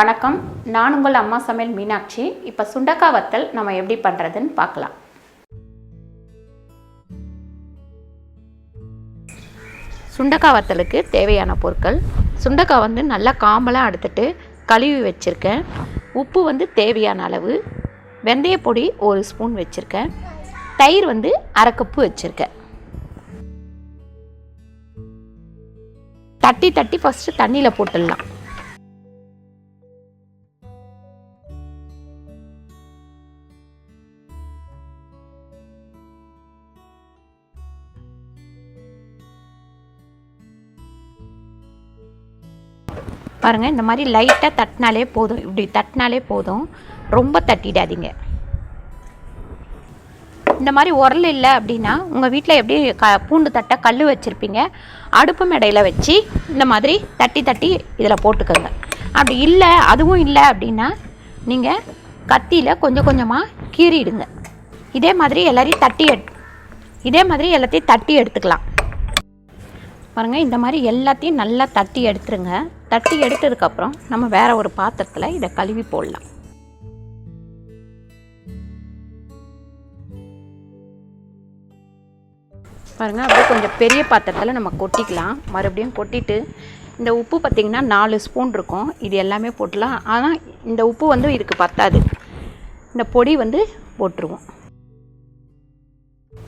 வணக்கம், நான் உங்கள் அம்மா சமையல் மீனாட்சி. இப்போ சுண்டக்காய் வத்தல் நம்ம எப்படி பண்ணுறதுன்னு பார்க்கலாம். சுண்டக்காய் வத்தலுக்கு தேவையான பொருட்கள்: சுண்டக்காய் நல்லா காம்பெல்லாம் எடுத்துட்டு கழுவி வச்சுருக்கேன். உப்பு தேவையான அளவு, வெந்தய பொடி 1 ஸ்பூன் வச்சுருக்கேன். தயிர் 1/2 கப்பு வச்சுருக்கேன். தட்டி ஃபஸ்ட்டு தண்ணியில் போட்டுடலாம். பாருங்கள், இந்த மாதிரி லைட்டாக தட்டினாலே போதும். இப்படி தட்டினாலே போதும், ரொம்ப தட்டிடாதீங்க. இந்த மாதிரி உரல் இல்லை அப்படின்னா உங்கள் வீட்டில் எப்படி பூண்டு தட்டை கல் வச்சுருப்பீங்க, அடுப்பு மேடையில் வச்சு இந்த மாதிரி தட்டி இதில் போட்டுக்கோங்க. அப்படி இல்லை, அதுவும் இல்லை அப்படின்னா நீங்கள் கத்தியில் கொஞ்சம் கொஞ்சமாக கீறிடுங்க. இதே மாதிரி எல்லாத்தையும் தட்டி எடுத்துக்கலாம். பாருங்கள், இந்த மாதிரி எல்லாத்தையும் நல்லா தட்டி எடுத்துருங்க. தட்டி எடுத்ததுக்கப்புறம் நம்ம வேறு ஒரு பாத்திரத்தில் இதை கழுவி போடலாம். பாருங்கள், அப்படியே கொஞ்சம் பெரிய பாத்திரத்தில் நம்ம கொட்டிக்கலாம். மறுபடியும் கொட்டிட்டு இந்த உப்பு பார்த்திங்கன்னா 4 ஸ்பூன் இருக்கும். இது எல்லாமே போட்டலாம். ஆனால் இந்த உப்பு இதுக்கு பத்தாது. இந்த பொடி போட்டுருவோம்.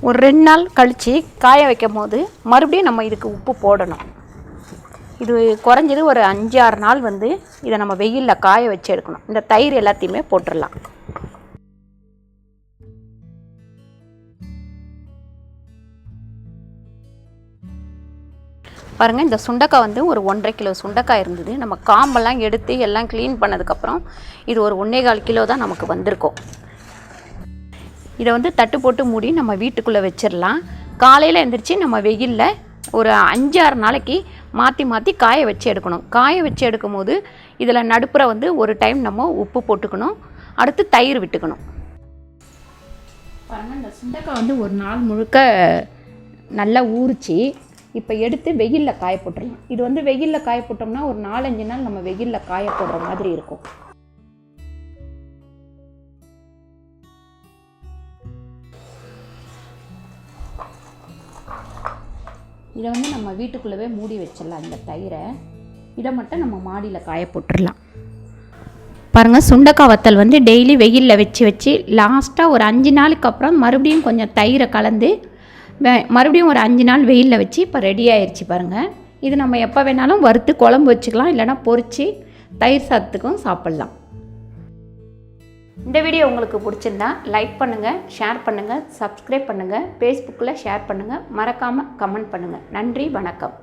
ஒரு 2 நாள் கழித்து காய வைக்கும் போது மறுபடியும் நம்ம இதுக்கு உப்பு போடணும். இது குறைஞ்சது ஒரு 5-6 நாள் இதை நம்ம வெயிலில் காய வச்சு எடுக்கணும். இந்த தயிர் எல்லாத்தையுமே போட்டுடலாம். பாருங்கள், இந்த சுண்டக்காய் ஒரு 1.5 கிலோ சுண்டக்காய் இருந்தது. நம்ம காம்பெல்லாம் எடுத்து எல்லாம் க்ளீன் பண்ணதுக்கப்புறம் இது ஒரு 1.25 கிலோ தான் நமக்கு வந்திருக்கும். இதை தட்டு போட்டு மூடி நம்ம வீட்டுக்குள்ளே வச்சிடலாம். காலையில் எழுந்திரிச்சு நம்ம வெயிலில் ஒரு 5-6 நாளைக்கு மாற்றி காய வச்சு எடுக்கணும். காய வச்சு எடுக்கும் போது இதில் நடுப்புற ஒரு டைம் நம்ம உப்பு போட்டுக்கணும். அடுத்து தயிர் விட்டுக்கணும். பாருங்கள், இந்த சுண்டக்காய் ஒரு நாள் முழுக்க நல்லா ஊறிச்சு. இப்போ எடுத்து வெயிலில் காய போட்டுடலாம். இது வெயிலில் காய போட்டோம்னா ஒரு 4-5 நாள் நம்ம வெயிலில் காய போடுற மாதிரி இருக்கும். இதை நம்ம வீட்டுக்குள்ளவே மூடி வச்சிடலாம். இந்த தயிரை இதை மட்டும் நம்ம மாடியில் காய போட்டுடலாம். பாருங்கள், சுண்டக்காய் வத்தல் டெய்லி வெயிலில் வச்சு லாஸ்ட்டாக ஒரு 5 நாளுக்கு அப்புறம் மறுபடியும் கொஞ்சம் தயிரை கலந்து மறுபடியும் ஒரு 5 நாள் வெயிலில் வச்சு இப்போ ரெடி ஆயிடுச்சு. பாருங்கள், இது நம்ம எப்போ வேணாலும் வறுத்து குழம்பு வச்சுக்கலாம், இல்லைனா பொரித்து தயிர் சாதத்துக்கும் சாப்பிட்லாம். இந்த வீடியோ உங்களுக்கு பிடிச்சிருந்தா லைக் பண்ணுங்கள், ஷேர் பண்ணுங்கள், சப்ஸ்கிரைப் பண்ணுங்கள், ஃபேஸ்புக்கில் ஷேர் பண்ணுங்கள், மறக்காமல் கமெண்ட் பண்ணுங்கள். நன்றி, வணக்கம்.